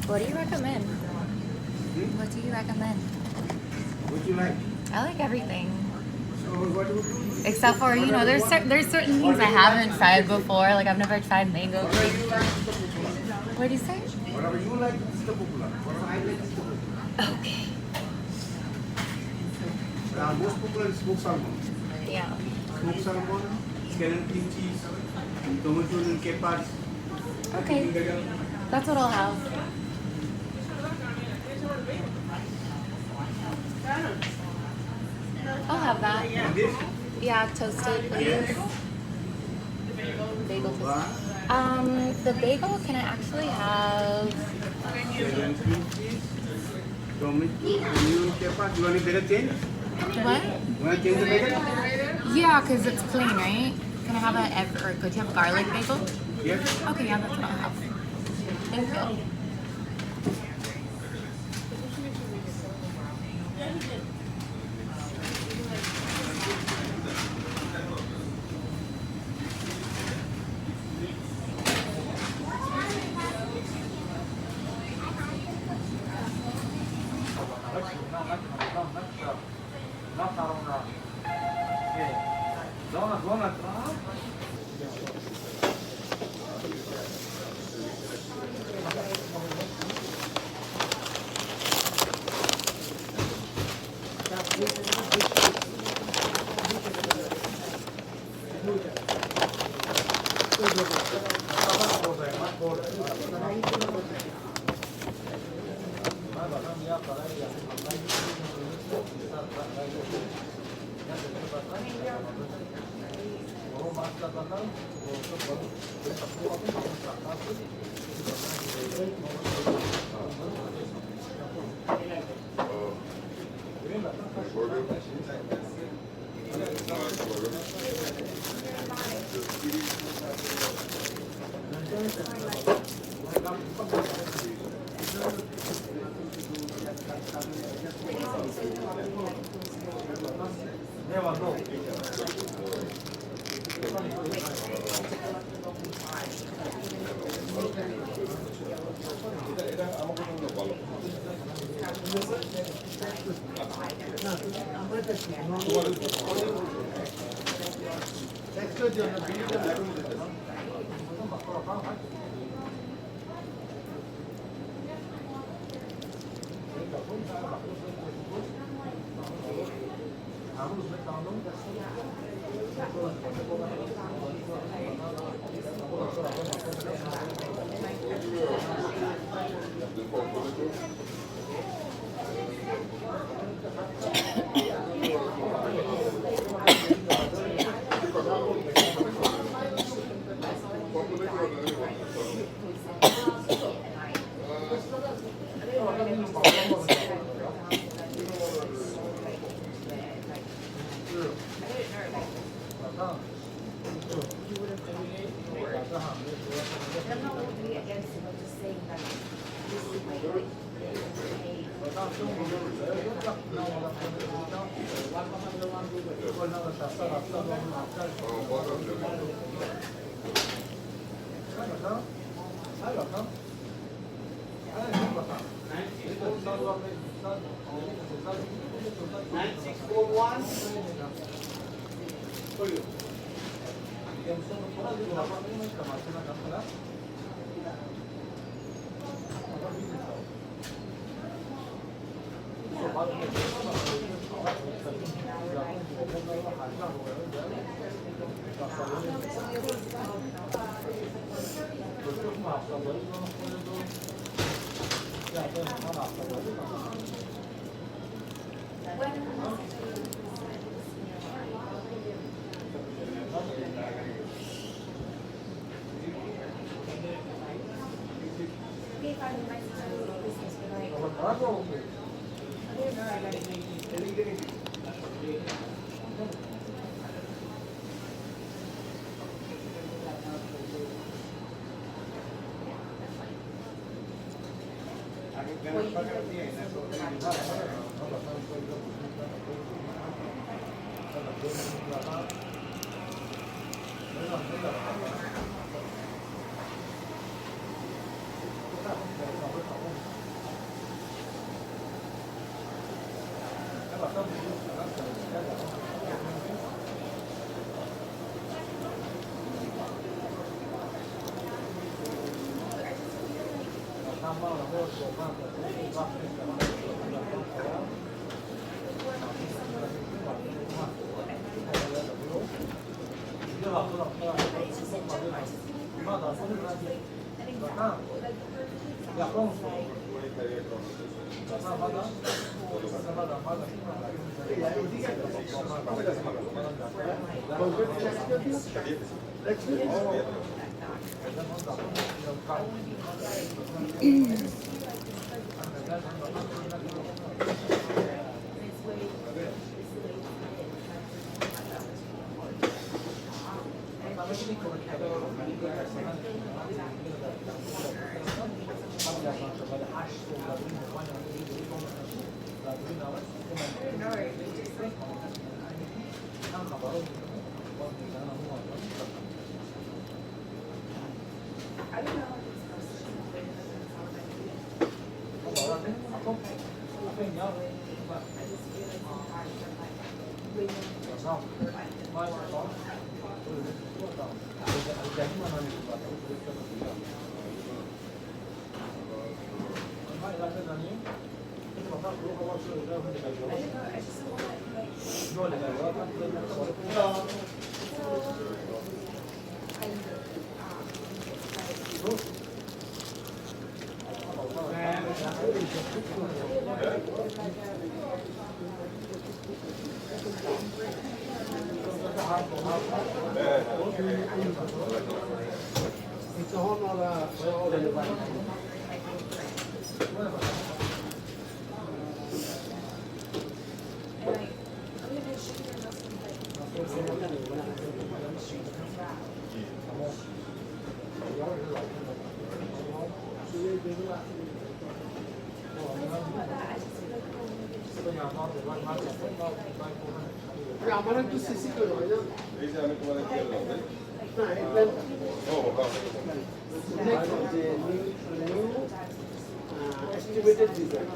What do you recommend? Hmm? What do you recommend? What you like? I like everything. So what would you Except for, you know, there's certain things I haven't tried before. Like I've never tried mango whatever cake. you like is the popular. What do you say? Whatever you like is the popular. Whatever I like is the popular. Okay. Most popular is smoked salmon. Yeah. Smoked salmon, scallion cream cheese, tomato and capers. Okay. That's what I'll have. I'll have that. And this? Yeah, toasted, please. Bagel toast. The bagel, can I actually have? Scallion cream cheese, tomato, onion, capers. You want it better change? What? You want to change the bagel? Yeah, because it's plain, right? Can I have or could you have garlic bagel? Yes. Okay, yeah, that's what I'll have. Thank you. Inte ha några... আমার একটু CC করে হয় না এই যে আমি তোমাদের খেয়াল রাখবো না এই প্ল্যান যে new estimated design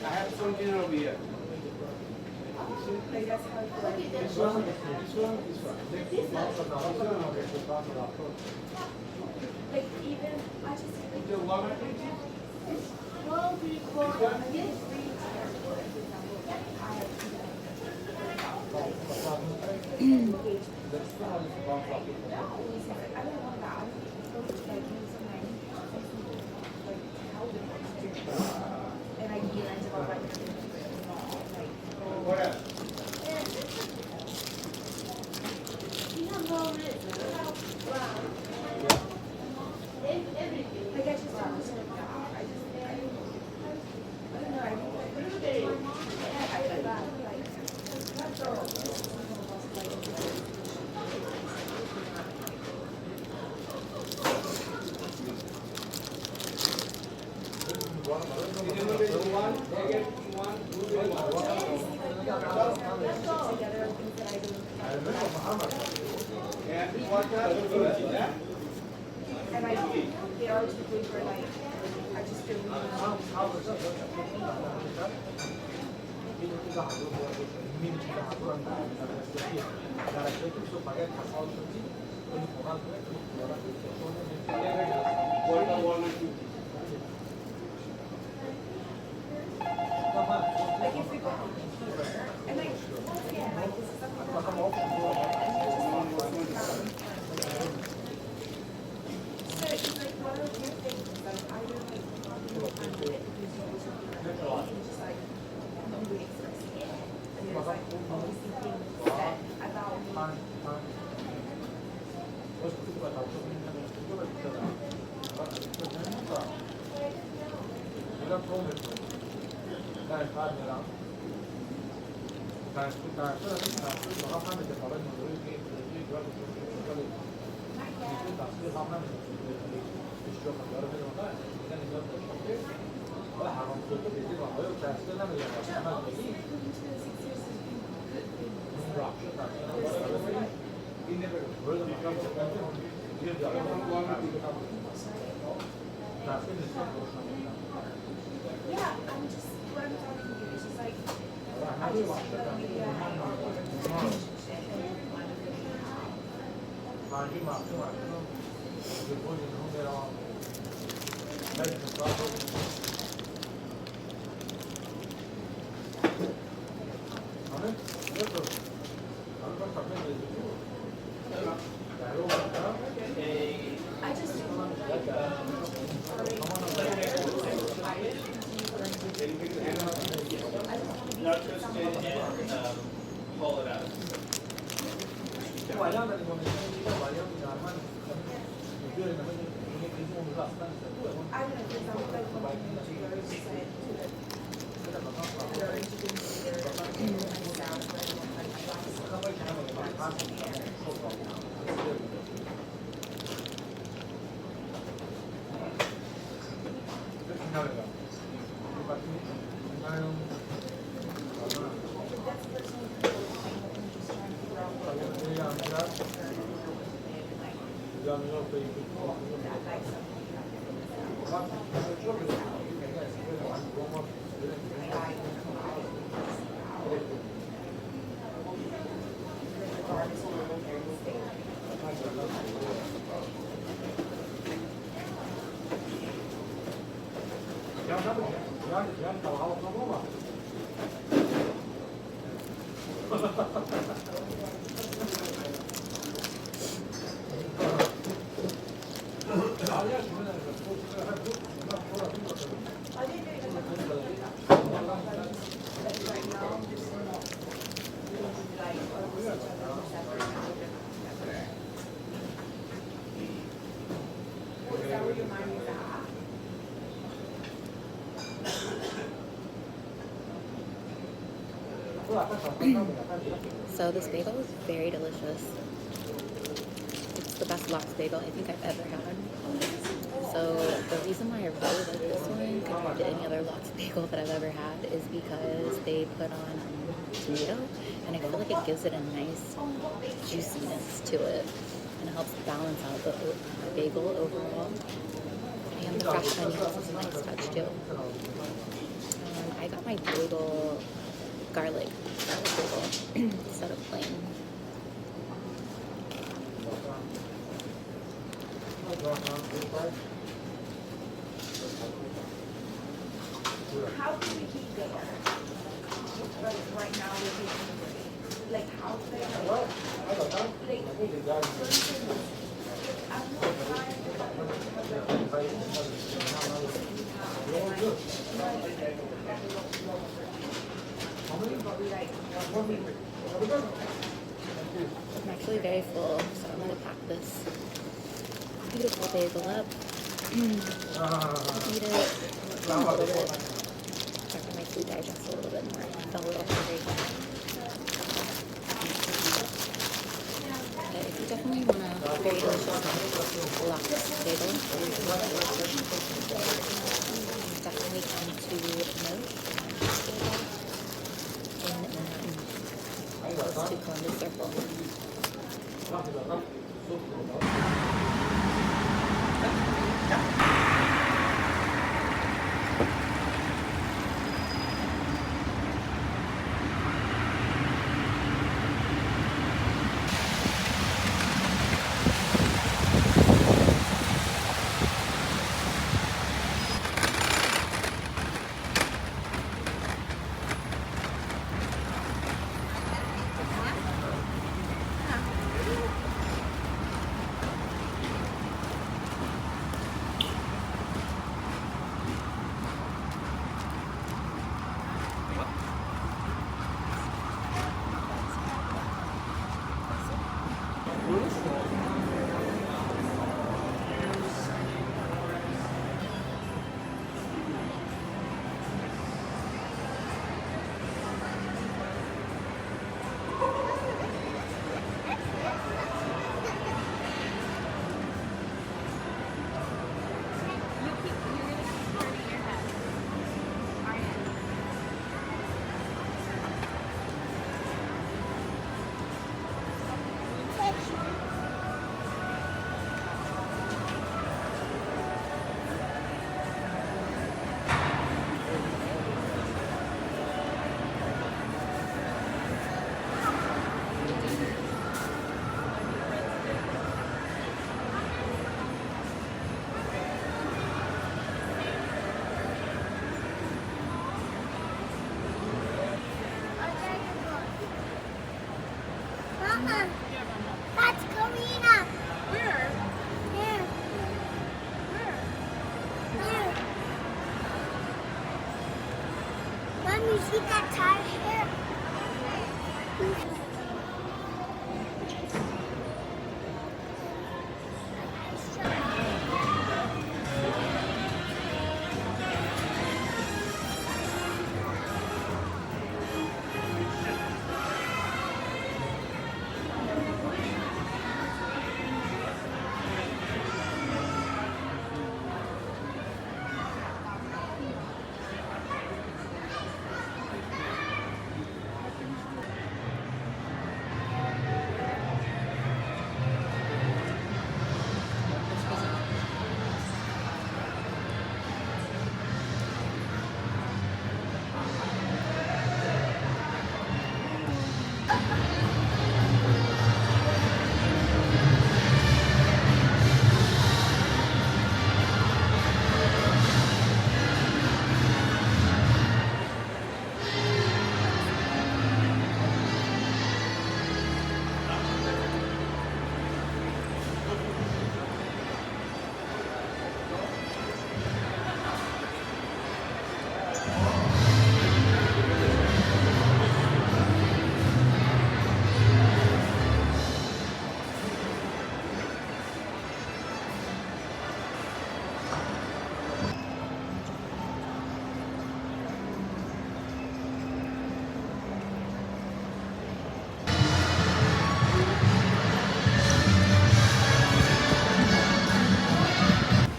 I have some dinner over here. Like even I just The water. well before yes. And I realized about like What else? Like I just don't understand. I just I don't know. I feel bad. Like And water. Yeah. and I they are typically for like I just feel really Like if we go out here, and like, yeah, like this is something that I so it's like one of your things, like I don't like talking about it because you always have to just like don't really express it. And there's like obviously things said about me. Yeah, I'm just what I'm telling you is just like I just feel like maybe I have a relationship and one of I just don't want Pull it out. I don't know, because I'm like one of the YouTubers said to the that are introducing their sounds like that's personally I'm just trying to figure out what that like So this bagel is very delicious. It's the best lox bagel I think I've ever had. So the reason why I really like this one compared to any other lox bagel that I've ever had is because they put on tomato, and I feel like it gives it a nice juiciness to it, and it helps balance out the bagel overall. And the fresh onions is a nice touch too. I got my bagel garlic bagel instead of plain. how can we keep there? Like right now we're taking a break. Like how can I like for instance, I'm not trying to I'm actually very full, so I'm gonna pack this beautiful bagel up. Eat it a little bit. After my food digest a little bit more. I felt a little hungry. But if you definitely want a very delicious lox bagel, definitely come to Note in Manhattan, close to Columbus Circle. That's Karina. Where? Here. Where? Here. Mom, you see that tire here?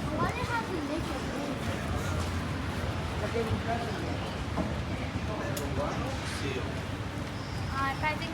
I wonder how to make it. I think